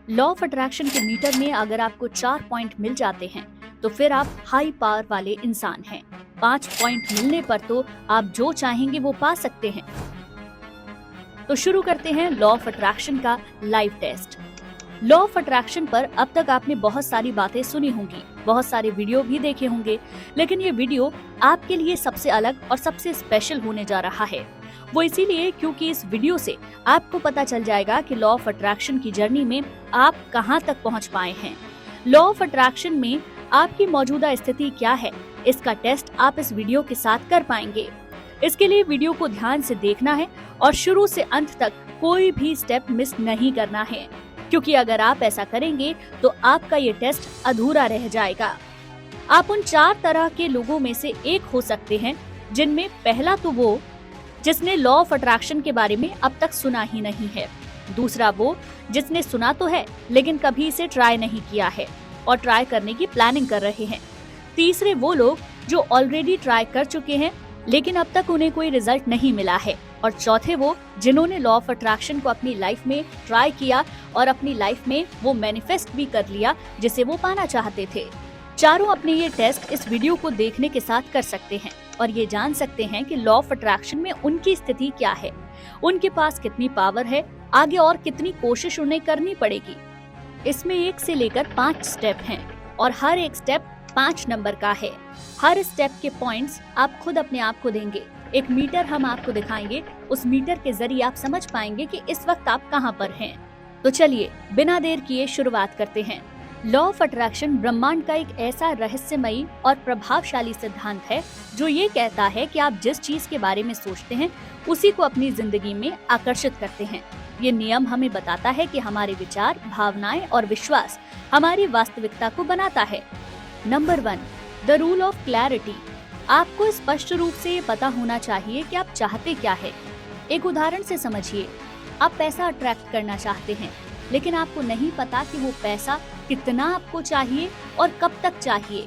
Law of attraction के metre में अगर आपको 4 पॉइंट मिल जाते हैं तो फिर आप हाई पावर वाले इंसान हैं। 5 पॉइंट मिलने पर तो आप जो चाहेंगे वो पा सकते हैं। तो शुरू करते हैं लॉ ऑफ अट्रैक्शन का live test. Law of attraction पर अब तक आपने बहुत सारी बातें सुनी होंगी, बहुत सारे वीडियो भी देखे होंगे, लेकिन ये वीडियो आपके लिए सबसे अलग और सबसे स्पेशल होने जा रहा है। वो इसीलिए क्योंकि इस वीडियो से आपको पता चल जाएगा कि लॉ ऑफ अट्रैक्शन की जर्नी में आप कहां तक पहुंच पाए हैं। लॉ ऑफ अट्रैक्शन में आपकी मौजूदा स्थिति क्या है, इसका टेस्ट आप इस वीडियो के साथ कर पाएंगे। इसके लिए वीडियो को ध्यान से देखना है और शुरू से अंत तक कोई भी स्टेप मिस नहीं करना है, क्योंकि अगर आप ऐसा करेंगे तो आपका ये टेस्ट अधूरा रह जाएगा। आप उन 4 तरह के लोगों में से एक हो सकते हैं, जिनमें पहला तो वो जिसने लॉ ऑफ अट्रैक्शन के बारे में अब तक सुना ही नहीं है, दूसरा वो जिसने सुना तो है लेकिन कभी इसे ट्राई नहीं किया है और ट्राई करने की प्लानिंग कर रहे हैं, तीसरे वो लोग जो ऑलरेडी ट्राई कर चुके हैं लेकिन अब तक उन्हें कोई रिजल्ट नहीं मिला है, और चौथे वो जिन्होंने लॉ ऑफ अट्रैक्शन को अपनी लाइफ में ट्राई किया और अपनी लाइफ में वो मैनिफेस्ट भी कर लिया जिसे वो पाना चाहते थे। चारों अपने ये टेस्ट इस वीडियो को देखने के साथ कर सकते हैं और ये जान सकते हैं कि लॉ ऑफ अट्रैक्शन में उनकी स्थिति क्या है, उनके पास कितनी पावर है, आगे और कितनी कोशिश उन्हें करनी पड़ेगी। इसमें 1 से लेकर 5 स्टेप हैं और हर एक स्टेप 5 नंबर का है। हर स्टेप के पॉइंट्स आप खुद अपने आप को देंगे। एक मीटर हम आपको दिखाएंगे, उस मीटर के जरिए आप समझ पाएंगे कि इस वक्त आप कहां पर हैं। तो चलिए बिना देर किए शुरुआत करते हैं। लॉ ऑफ अट्रैक्शन ब्रह्मांड का एक ऐसा रहस्यमयी और प्रभावशाली सिद्धांत है जो ये कहता है कि आप जिस चीज के बारे में सोचते हैं उसी को अपनी जिंदगी में आकर्षित करते हैं। ये नियम हमें बताता है कि हमारे विचार, भावनाएं और विश्वास हमारी वास्तविकता को बनाता है। Number 1, the rule of clarity. आपको स्पष्ट रूप से ये पता होना चाहिए कि आप चाहते क्या है। एक उदाहरण से समझिए, आप पैसा अट्रैक्ट करना चाहते हैं लेकिन आपको नहीं पता कि वो पैसा कितना आपको चाहिए और कब तक चाहिए।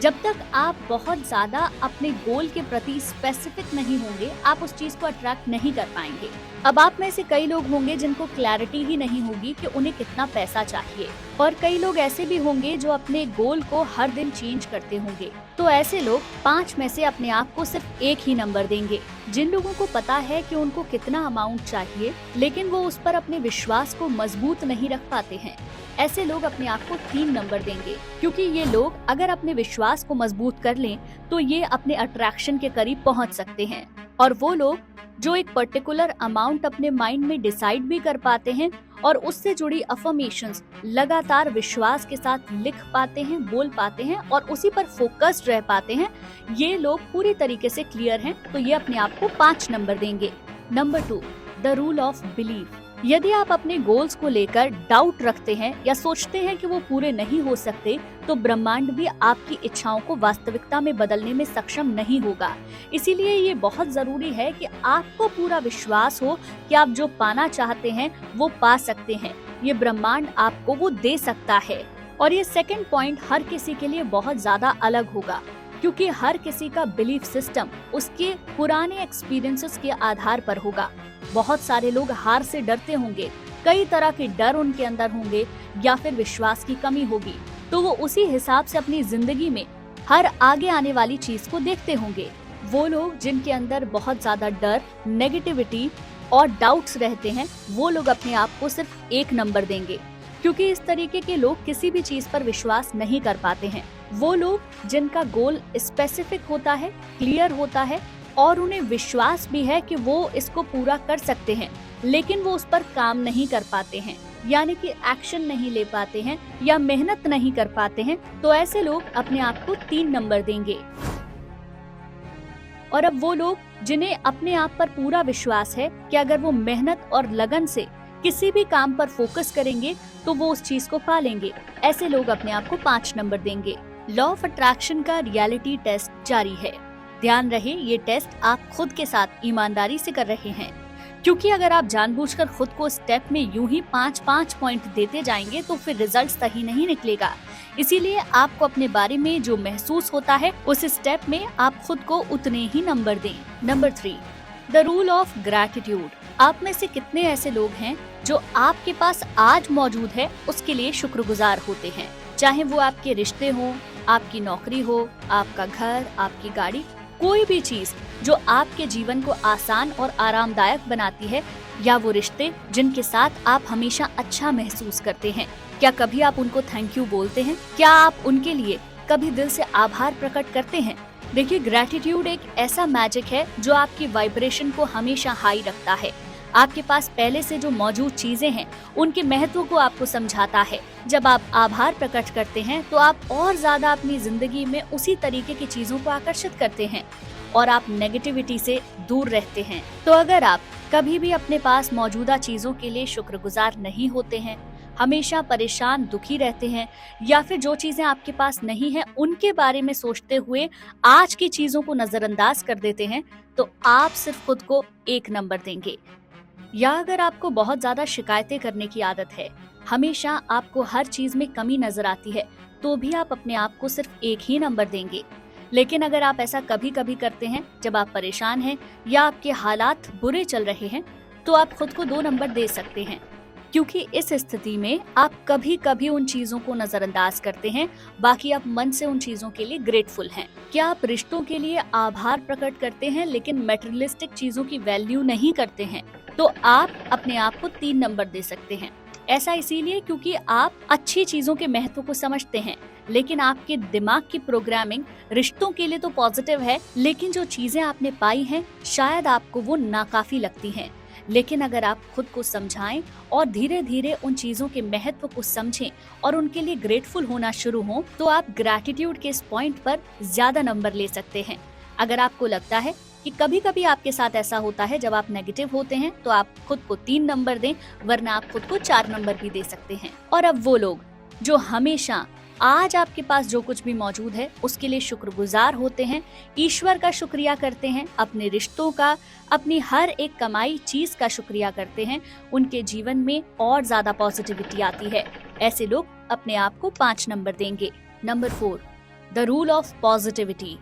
जब तक आप बहुत ज्यादा अपने गोल के प्रति स्पेसिफिक नहीं होंगे, आप उस चीज को अट्रैक्ट नहीं कर पाएंगे। अब आप में से कई लोग होंगे जिनको क्लैरिटी ही नहीं होगी कि उन्हें कितना पैसा चाहिए, और कई लोग ऐसे भी होंगे जो अपने गोल को हर दिन चेंज करते होंगे। तो ऐसे लोग 5 में से अपने आप को सिर्फ 1 ही नंबर देंगे। जिन लोगों को पता है कि उनको कितना अमाउंट चाहिए लेकिन वो उस पर अपने विश्वास को मजबूत नहीं रख पाते हैं, ऐसे लोग अपने आप को 3 नंबर देंगे, क्योंकि ये लोग अगर अपने विश्वास को मजबूत कर लें तो ये अपने अट्रैक्शन के करीब पहुंच सकते हैं। और वो लोग जो एक पर्टिकुलर अमाउंट अपने माइंड में डिसाइड भी कर पाते हैं और उससे जुड़ी अफर्मेशंस लगातार विश्वास के साथ लिख पाते हैं, बोल पाते हैं और उसी पर फोकस्ड रह पाते हैं, ये लोग पूरी तरीके से क्लियर हैं, तो ये अपने आप को 5 नंबर देंगे। Number 2, the rule of belief. यदि आप अपने गोल्स को लेकर डाउट रखते हैं या सोचते हैं कि वो पूरे नहीं हो सकते, तो ब्रह्मांड भी आपकी इच्छाओं को वास्तविकता में बदलने में सक्षम नहीं होगा। इसीलिए ये बहुत जरूरी है कि आपको पूरा विश्वास हो कि आप जो पाना चाहते हैं वो पा सकते हैं। ये ब्रह्मांड आपको वो दे सकता है। और ये सेकंड पॉइंट हर किसी के लिए बहुत ज्यादा अलग होगा, क्योंकि हर किसी का बिलीफ सिस्टम उसके पुराने एक्सपीरियंसेस के आधार पर होगा। बहुत सारे लोग हार से डरते होंगे, कई तरह के डर उनके अंदर होंगे या फिर विश्वास की कमी होगी, तो वो उसी हिसाब से अपनी जिंदगी में हर आगे आने वाली चीज को देखते होंगे। वो लोग जिनके अंदर बहुत ज्यादा डर, नेगेटिविटी और डाउट्स रहते हैं, वो लोग अपने आप को सिर्फ 1 नंबर देंगे, क्योंकि इस तरीके के लोग किसी भी चीज पर विश्वास नहीं कर पाते हैं। वो लोग जिनका गोल स्पेसिफिक होता है, क्लियर होता है और उन्हें विश्वास भी है कि वो इसको पूरा कर सकते हैं, लेकिन वो उस पर काम नहीं कर पाते हैं, यानी कि एक्शन नहीं ले पाते हैं या मेहनत नहीं कर पाते हैं, तो ऐसे लोग अपने आप को 3 नंबर देंगे। और अब वो लोग जिन्हें अपने आप पर पूरा विश्वास है कि अगर वो मेहनत और लगन से किसी भी काम पर फोकस करेंगे तो वो उस चीज को पा लेंगे, ऐसे लोग अपने आप को 5 नंबर देंगे। लॉ ऑफ अट्रैक्शन का रियलिटी टेस्ट जारी है। ध्यान रहे, ये टेस्ट आप खुद के साथ ईमानदारी से कर रहे हैं, क्योंकि अगर आप जानबूझकर खुद को स्टेप में यूं ही 5-5 पॉइंट देते जाएंगे तो फिर रिजल्ट सही नहीं निकलेगा। इसीलिए आपको अपने बारे में जो महसूस होता है उस स्टेप में आप खुद को उतने ही नंबर दें। Number 3, the rule of gratitude. आप में से कितने ऐसे लोग हैं जो आपके पास आज मौजूद है उसके लिए शुक्रगुजार होते हैं? चाहे वो आपके रिश्ते हो, आपकी नौकरी हो, आपका घर, आपकी गाड़ी, कोई भी चीज जो आपके जीवन को आसान और आरामदायक बनाती है, या वो रिश्ते जिनके साथ आप हमेशा अच्छा महसूस करते हैं। क्या कभी आप उनको थैंक यू बोलते हैं? क्या आप उनके लिए कभी दिल से आभार प्रकट करते हैं? देखिए, ग्रैटिट्यूड एक ऐसा मैजिक है जो आपकी वाइब्रेशन को हमेशा हाई रखता है। आपके पास पहले से जो मौजूद चीजें हैं उनके महत्व को आपको समझाता है। जब आप आभार प्रकट करते हैं तो आप और ज्यादा अपनी जिंदगी में उसी तरीके की चीजों को आकर्षित करते हैं और आप नेगेटिविटी से दूर रहते हैं। तो अगर आप कभी भी अपने पास मौजूदा चीजों के लिए शुक्रगुजार नहीं होते हैं, हमेशा परेशान दुखी रहते हैं, या फिर जो चीजें आपके पास नहीं है उनके बारे में सोचते हुए आज की चीजों को नजरअंदाज कर देते हैं, तो आप सिर्फ खुद को 1 नंबर देंगे। या अगर आपको बहुत ज्यादा शिकायतें करने की आदत है, हमेशा आपको हर चीज में कमी नजर आती है, तो भी आप अपने आप को सिर्फ 1 ही नंबर देंगे। लेकिन अगर आप ऐसा कभी कभी करते हैं जब आप परेशान हैं या आपके हालात बुरे चल रहे हैं, तो आप खुद को 2 नंबर दे सकते हैं, क्योंकि इस स्थिति में आप कभी कभी उन चीजों को नजरअंदाज करते हैं, बाकी आप मन से उन चीजों के लिए ग्रेटफुल हैं। क्या आप रिश्तों के लिए आभार प्रकट करते हैं लेकिन मटेरियलिस्टिक चीजों की वैल्यू नहीं करते हैं? तो आप अपने आप को 3 नंबर दे सकते हैं। ऐसा इसीलिए क्योंकि आप अच्छी चीजों के महत्व को समझते हैं, लेकिन आपके दिमाग की प्रोग्रामिंग रिश्तों के लिए तो पॉजिटिव है, लेकिन जो चीजें आपने पाई हैं शायद आपको वो नाकाफी लगती हैं। लेकिन अगर आप खुद को समझाएं और धीरे धीरे उन चीजों के महत्व को समझें और उनके लिए ग्रेटफुल होना शुरू हो, तो आप ग्रैटिट्यूड के इस पॉइंट पर ज्यादा नंबर ले सकते हैं। अगर आपको लगता है कि कभी कभी आपके साथ ऐसा होता है जब आप नेगेटिव होते हैं, तो आप खुद को 3 नंबर दें, वरना आप खुद को 4 नंबर भी दे सकते हैं। और अब वो लोग जो हमेशा आज आपके पास जो कुछ भी मौजूद है उसके लिए शुक्रगुजार होते हैं, ईश्वर का शुक्रिया करते हैं, अपने रिश्तों का, अपनी हर एक कमाई चीज का शुक्रिया करते हैं, उनके जीवन में और ज्यादा पॉजिटिविटी आती है। ऐसे लोग अपने आप को 5 नंबर देंगे। Number 4, the rule of positivity.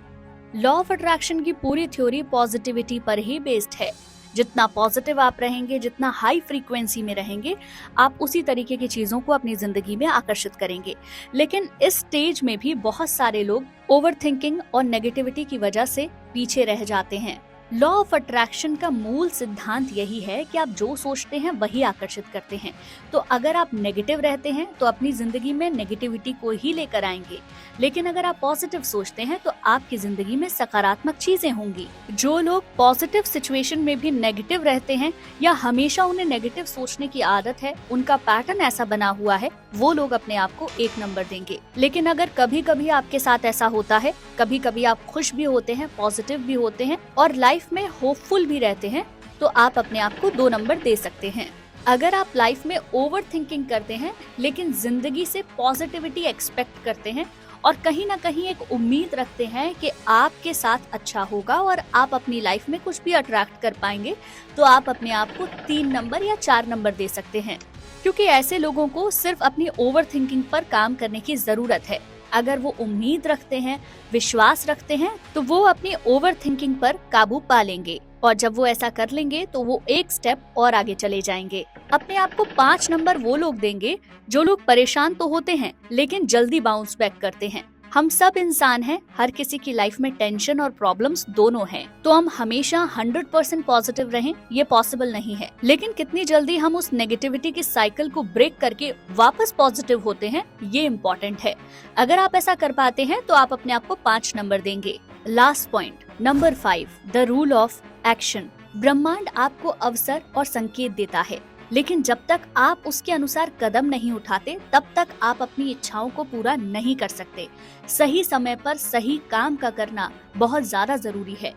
Law of attraction की पूरी थ्योरी पॉजिटिविटी पर ही बेस्ड है। जितना पॉजिटिव आप रहेंगे, जितना हाई फ्रीक्वेंसी में रहेंगे, आप उसी तरीके की चीजों को अपनी जिंदगी में आकर्षित करेंगे। लेकिन इस स्टेज में भी बहुत सारे लोग ओवरथिंकिंग और नेगेटिविटी की वजह से पीछे रह जाते हैं। लॉ ऑफ अट्रैक्शन का मूल सिद्धांत यही है कि आप जो सोचते हैं वही आकर्षित करते हैं। तो अगर आप नेगेटिव रहते हैं तो अपनी जिंदगी में नेगेटिविटी को ही लेकर आएंगे, लेकिन अगर आप पॉजिटिव सोचते हैं तो आपकी जिंदगी में सकारात्मक चीजें होंगी। जो लोग पॉजिटिव सिचुएशन में भी नेगेटिव रहते हैं या हमेशा उन्हें नेगेटिव सोचने की आदत है, उनका पैटर्न ऐसा बना हुआ है, वो लोग अपने आप को 1 नंबर देंगे। लेकिन अगर कभी कभी आपके साथ ऐसा होता है, कभी कभी आप खुश भी होते हैं, पॉजिटिव भी होते हैं और लाइफ में होपफुल भी रहते हैं, तो आप अपने आप को 2 नंबर दे सकते हैं। अगर आप लाइफ में ओवर थिंकिंग करते हैं लेकिन जिंदगी से पॉजिटिविटी एक्सपेक्ट करते हैं और कहीं ना कहीं एक उम्मीद रखते हैं कि आपके साथ अच्छा होगा और आप अपनी लाइफ में कुछ भी अट्रैक्ट कर पाएंगे, तो आप अपने आप को 3 नंबर या 4 नंबर दे सकते हैं। क्योंकि ऐसे लोगों को सिर्फ अपनी ओवर थिंकिंग पर काम करने की जरूरत है। अगर वो उम्मीद रखते हैं, विश्वास रखते हैं, तो वो अपनी ओवर थिंकिंग पर काबू पा लेंगे। और जब वो ऐसा कर लेंगे तो वो एक स्टेप और आगे चले जाएंगे। अपने आप को 5 नंबर वो लोग देंगे जो लोग परेशान तो होते हैं लेकिन जल्दी बाउंस बैक करते हैं। हम सब इंसान हैं, हर किसी की लाइफ में टेंशन और प्रॉब्लम्स दोनों हैं, तो हम हमेशा 100% पॉजिटिव रहें ये पॉसिबल नहीं है। लेकिन कितनी जल्दी हम उस नेगेटिविटी की साइकिल को ब्रेक करके वापस पॉजिटिव होते हैं, ये इम्पोर्टेंट है। अगर आप ऐसा कर पाते हैं तो आप अपने आप को 5 नंबर देंगे। Last point, number 5, the rule of action. ब्रह्मांड आपको अवसर और संकेत देता है, लेकिन जब तक आप उसके अनुसार कदम नहीं उठाते तब तक आप अपनी इच्छाओं को पूरा नहीं कर सकते। सही समय पर सही काम का करना बहुत ज्यादा जरूरी है।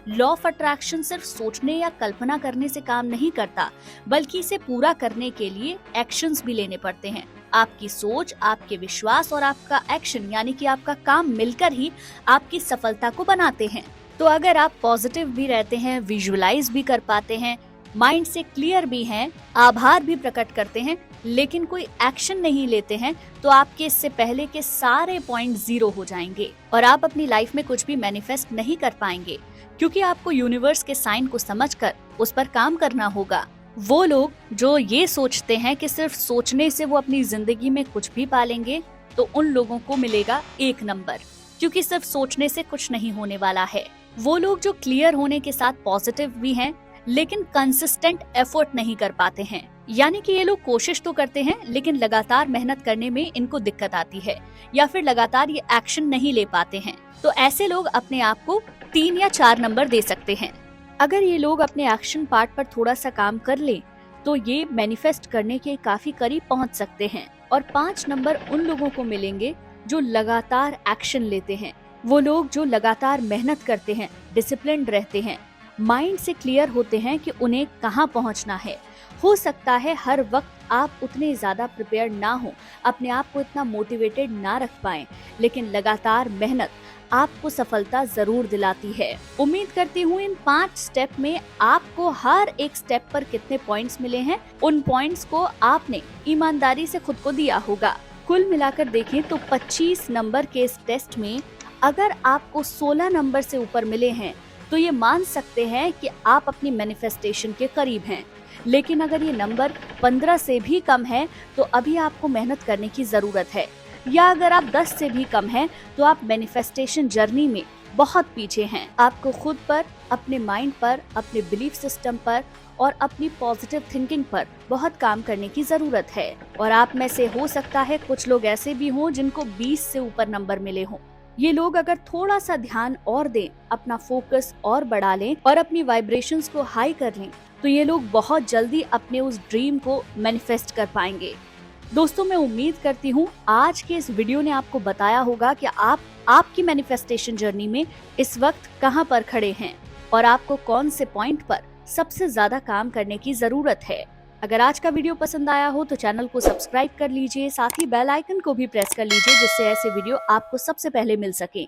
लॉ ऑफ अट्रैक्शन सिर्फ सोचने या कल्पना करने से काम नहीं करता, बल्कि इसे पूरा करने के लिए एक्शंस भी लेने पड़ते हैं। आपकी सोच, आपके विश्वास और आपका एक्शन यानी कि आपका काम मिलकर ही आपकी सफलता को बनाते हैं। तो अगर आप पॉजिटिव भी रहते हैं, विजुअलाइज भी कर पाते हैं, माइंड से क्लियर भी हैं, आभार भी प्रकट करते हैं, लेकिन कोई एक्शन नहीं लेते हैं, तो आपके इससे पहले के सारे पॉइंट 0 हो जाएंगे और आप अपनी लाइफ में कुछ भी मैनिफेस्ट नहीं कर पाएंगे, क्योंकि आपको यूनिवर्स के साइन को समझकर उस पर काम करना होगा। वो लोग जो ये सोचते हैं कि सिर्फ सोचने से वो अपनी जिंदगी में कुछ भी पालेंगे, तो उन लोगों को मिलेगा 1 नंबर, क्योंकि सिर्फ सोचने से कुछ नहीं होने वाला है। वो लोग जो क्लियर होने के साथ पॉजिटिव भी हैं, लेकिन कंसिस्टेंट एफर्ट नहीं कर पाते हैं, यानी कि ये लोग कोशिश तो करते हैं लेकिन लगातार मेहनत करने में इनको दिक्कत आती है, या फिर लगातार ये एक्शन नहीं ले पाते हैं। तो ऐसे लोग अपने आप को 3 या 4 नंबर दे सकते हैं। अगर ये लोग अपने एक्शन पार्ट पर थोड़ा सा काम कर ले, तो ये मैनिफेस्ट करने के काफी करीब पहुंच सकते हैं। और 5 नंबर उन लोगों को मिलेंगे जो लगातार एक्शन लेते हैं। वो लोग जो लगातार मेहनत करते हैं, डिसिप्लिन्ड रहते हैं, माइंड से क्लियर होते हैं कि उन्हें कहाँ पहुँचना है। हो सकता है हर वक्त आप उतने ज्यादा प्रिपेयर ना हो, अपने आप को इतना मोटिवेटेड ना रख पाएं, लेकिन लगातार मेहनत आपको सफलता जरूर दिलाती है। उम्मीद करती हूँ इन 5 स्टेप में आपको हर एक स्टेप पर कितने पॉइंट्स मिले हैं, उन पॉइंट्स को आपने ईमानदारी से खुद को दिया होगा। कुल मिलाकर देखें तो 25 नंबर के इस टेस्ट में अगर आपको 16 नंबर से ऊपर मिले हैं, तो ये मान सकते हैं कि आप अपनी मैनिफेस्टेशन के करीब हैं। लेकिन अगर ये नंबर 15 से भी कम है, तो अभी आपको मेहनत करने की जरूरत है। या अगर आप 10 से भी कम हैं, तो आप मैनिफेस्टेशन जर्नी में बहुत पीछे हैं। आपको खुद पर, अपने माइंड पर, अपने बिलीफ सिस्टम पर और अपनी पॉजिटिव थिंकिंग पर बहुत काम करने की जरूरत है। और आप में से हो सकता है कुछ लोग ऐसे भी हों जिनको 20 से ऊपर नंबर मिले हों। ये लोग अगर थोड़ा सा ध्यान और दें, अपना फोकस और बढ़ा लें और अपनी वाइब्रेशंस को हाई कर लें, तो ये लोग बहुत जल्दी अपने उस ड्रीम को मैनिफेस्ट कर पाएंगे। दोस्तों, मैं उम्मीद करती हूँ आज के इस वीडियो ने आपको बताया होगा कि आप आपकी मैनिफेस्टेशन जर्नी में इस वक्त कहाँ पर खड़े हैं और आपको कौन से पॉइंट पर सबसे ज्यादा काम करने की जरूरत है। अगर आज का वीडियो पसंद आया हो तो चैनल को सब्सक्राइब कर लीजिए, साथ ही बेल आइकन को भी प्रेस कर लीजिए, जिससे ऐसे वीडियो आपको सबसे पहले मिल सके।